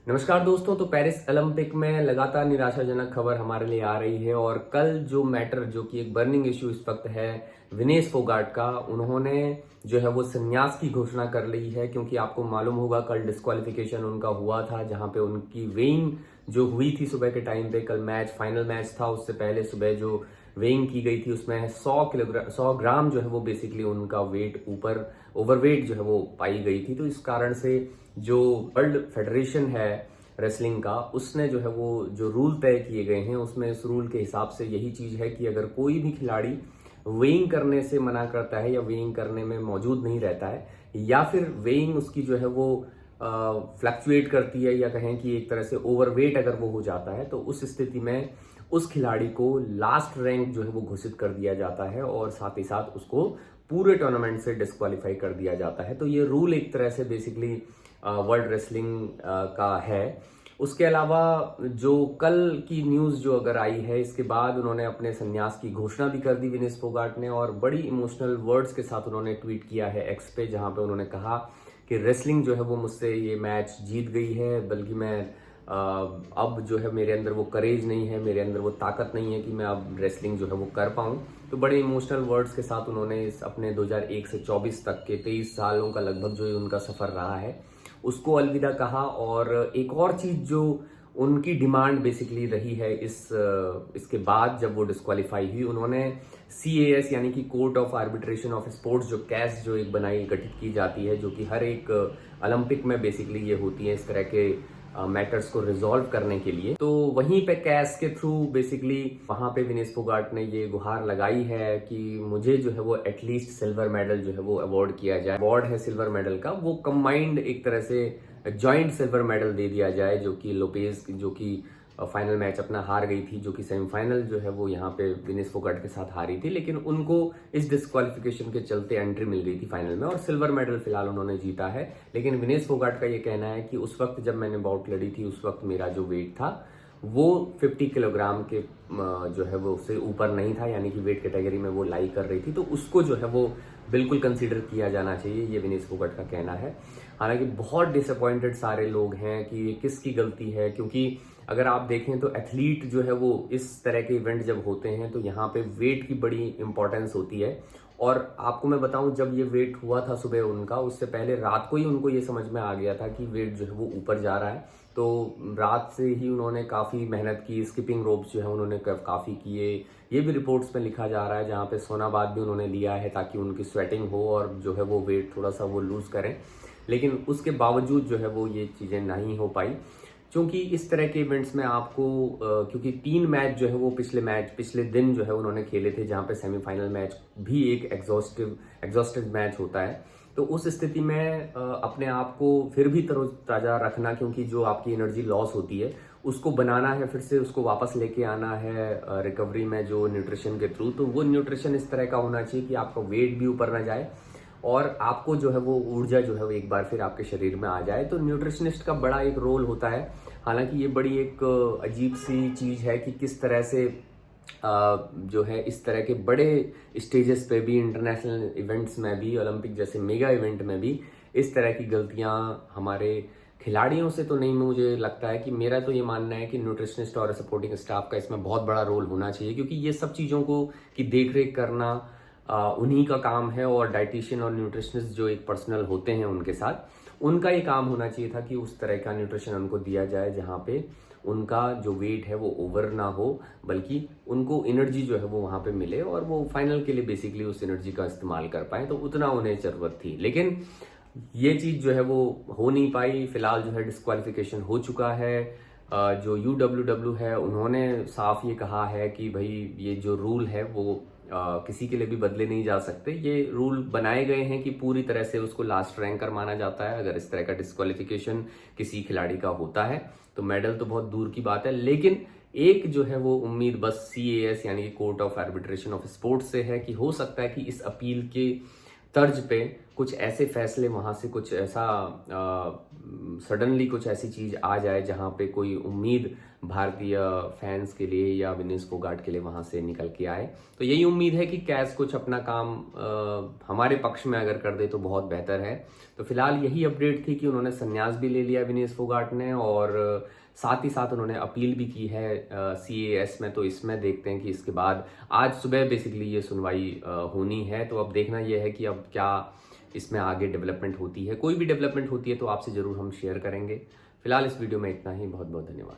नमस्कार दोस्तों। तो पेरिस ओलंपिक में लगातार निराशाजनक खबर हमारे लिए आ रही है और कल जो मैटर जो कि एक बर्निंग इश्यू इस वक्त है विनेश फोगाट का, उन्होंने जो है वो संन्यास की घोषणा कर ली है। क्योंकि आपको मालूम होगा कल डिस्क्वालिफिकेशन उनका हुआ था, जहां पे उनकी वेइंग जो हुई थी सुबह के टाइम पे। कल फाइनल मैच था, उससे पहले सुबह जो वेइंग की गई थी उसमें 100 ग्राम जो है वो बेसिकली उनका वेट ऊपर ओवरवेट जो है वो पाई गई थी। तो इस कारण से जो वर्ल्ड फेडरेशन है रेसलिंग का, उसने जो है वो जो रूल तय किए गए हैं उसमें इस रूल के हिसाब से यही चीज है कि अगर कोई भी खिलाड़ी वेइंग करने से मना करता है या वेइंग करने में मौजूद नहीं रहता है या फिर वेइंग उसकी जो है वो फ्लक्चुएट करती है या कहें कि एक तरह से ओवरवेट अगर वो हो जाता है, तो उस स्थिति में उस खिलाड़ी को लास्ट रैंक जो है वो घोषित कर दिया जाता है और साथ ही साथ उसको पूरे टूर्नामेंट से डिस्क्वालीफाई कर दिया जाता है। तो ये रूल एक तरह से बेसिकली वर्ल्ड रेसलिंग का है। उसके अलावा जो कल की न्यूज जो अगर आई है, इसके बाद उन्होंने अपने संन्यास की घोषणा भी कर दी विनेश फोगाट ने, और बड़ी इमोशनल वर्ड्स के साथ उन्होंने ट्वीट किया है एक्स पे, जहां पे उन्होंने कहा कि रेसलिंग जो है वो मुझसे ये मैच जीत गई है, बल्कि मैं अब जो है मेरे अंदर वो करेज नहीं है, मेरे अंदर वो ताकत नहीं है कि मैं अब रेसलिंग जो है वो कर पाऊं। तो बड़े इमोशनल वर्ड्स के साथ उन्होंने इस अपने 2001 से 24 तक के 23 सालों का लगभग जो उनका सफर रहा है उसको अलविदा कहा। और एक और चीज जो उनकी डिमांड बेसिकली रही है इसके बाद जब वो डिस्क्वालीफाई हुई, उन्होंने CAS यानी कि court of arbitration of sports, जो कैस जो एक बनाई गठित की जाती है, जो कि हर एक ओलंपिक में बेसिकली ये होती है इस तरह के मैटर्स को रिजॉल्व करने के लिए। तो वहीं पे कैस के थ्रू बेसिकली वहां पे विनेश फोगाट ने ये गुहार लगाई है कि मुझे जो है वो एटलीस्ट सिल्वर मेडल जो है वो अवार्ड किया जाए। अवार्ड है सिल्वर मेडल का, वो कंबाइंड एक तरह से जॉइंट सिल्वर मेडल दे दिया जाए, जो कि लोपेज जो कि फाइनल मैच अपना हार गई थी, जो कि सेमीफाइनल जो है वो यहाँ पे विनेश फोगाट के साथ हारी थी, लेकिन उनको इस डिस्क्वालिफिकेशन के चलते एंट्री मिल गई थी फाइनल में और सिल्वर मेडल फिलहाल उन्होंने जीता है। लेकिन विनेश फोगाट का ये कहना है कि उस वक्त जब मैंने बाउट लड़ी थी उस वक्त मेरा जो वेट था वो 50 किलोग्राम के जो है वो उससे ऊपर नहीं था, यानी कि वेट कैटेगरी में वो लाई कर रही थी, तो उसको जो है वो बिल्कुल कंसीडर किया जाना चाहिए, ये विनेश फोगाट का कहना है। हालांकि बहुत डिसअपॉइंटेड सारे लोग हैं कि ये किसकी गलती है, क्योंकि अगर आप देखें तो एथलीट जो है वो इस तरह के इवेंट जब होते हैं तो यहाँ पे वेट की बड़ी इंपॉर्टेंस होती है। और आपको मैं बताऊं, जब ये वेट हुआ था सुबह उनका, उससे पहले रात को ही उनको ये समझ में आ गया था कि वेट जो है वो ऊपर जा रहा है। तो रात से ही उन्होंने काफी मेहनत की, स्किपिंग रोप्स जो है उन्होंने काफी किए, ये भी रिपोर्ट्स में लिखा जा रहा है, जहाँ पे सोनाबाद भी उन्होंने लिया है ताकि उनकी स्वेटिंग हो और जो है वो वेट थोड़ा सा वो लूज करें। लेकिन उसके बावजूद जो है वो ये चीजें नहीं हो पाई, क्योंकि इस तरह के इवेंट्स में आपको क्योंकि 3 मैच जो है वो पिछले दिन जो है उन्होंने खेले थे, जहां पे सेमीफाइनल मैच भी एक एग्जॉस्टिव मैच होता है। तो उस स्थिति में अपने आप को फिर भी तरोताजा रखना, क्योंकि जो आपकी एनर्जी लॉस होती है उसको बनाना है, फिर से उसको वापस लेके आना है रिकवरी में जो न्यूट्रिशन के थ्रू। तो वो न्यूट्रिशन इस तरह का होना चाहिए कि आपका वेट भी ऊपर ना जाए और आपको जो है वो ऊर्जा जो है वो एक बार फिर आपके शरीर में आ जाए। तो न्यूट्रिशनिस्ट का बड़ा एक रोल होता है। हालांकि ये बड़ी एक अजीब सी चीज है कि किस तरह से जो है इस तरह के बड़े स्टेजेस पे भी, इंटरनेशनल इवेंट्स में भी, ओलंपिक जैसे मेगा इवेंट में भी इस तरह की गलतियां हमारे खिलाड़ियों से तो नहीं, मुझे लगता है कि मेरा तो ये मानना है कि न्यूट्रिशनिस्ट और सपोर्टिंग स्टाफ का इसमें बहुत बड़ा रोल होना चाहिए, क्योंकि ये सब चीज़ों को की देख रेख करना उन्हीं का काम है। और डाइटिशियन और न्यूट्रिशनिस्ट जो एक पर्सनल होते हैं उनके साथ, उनका ये काम होना चाहिए था कि उस तरह का न्यूट्रिशन उनको दिया जाए जहाँ पे उनका जो वेट है वो ओवर ना हो, बल्कि उनको एनर्जी जो है वो वहाँ पे मिले और वो फाइनल के लिए बेसिकली उस एनर्जी का इस्तेमाल कर पाए। तो उतना उन्हें जरूरत थी, लेकिन ये चीज जो है वो हो नहीं पाई। फिलहाल जो है डिस्क्वालिफिकेशन हो चुका है। जो UWW है उन्होंने साफ ये कहा है कि भाई ये जो रूल है वो किसी के लिए भी बदले नहीं जा सकते। ये रूल बनाए गए हैं कि पूरी तरह से उसको लास्ट रैंकर माना जाता है। अगर इस तरह का डिस्क्वालिफिकेशन किसी खिलाड़ी का होता है तो मेडल तो बहुत दूर की बात है, लेकिन एक जो है वो उम्मीद बस CAS यानी कि court of arbitration of sports से है कि हो सकता है कि इस अपील के तर्ज पे कुछ ऐसे फैसले वहाँ से कुछ ऐसा सडनली कुछ ऐसी चीज़ आ जाए जहाँ पे कोई उम्मीद भारतीय फैंस के लिए या विनेश फोगाट के लिए वहाँ से निकल के आए। तो यही उम्मीद है कि कैस कुछ अपना काम हमारे पक्ष में अगर कर दे तो बहुत बेहतर है। तो फिलहाल यही अपडेट थी कि उन्होंने संन्यास भी ले लिया विनेश फोगाट ने, और साथ ही साथ उन्होंने अपील भी की है CAS में। तो इसमें देखते हैं कि इसके बाद आज सुबह बेसिकली ये सुनवाई होनी है। तो अब देखना यह है कि अब क्या इसमें आगे डेवलपमेंट होती है। कोई भी डेवलपमेंट होती है तो आपसे ज़रूर हम शेयर करेंगे। फिलहाल इस वीडियो में इतना ही। बहुत बहुत धन्यवाद।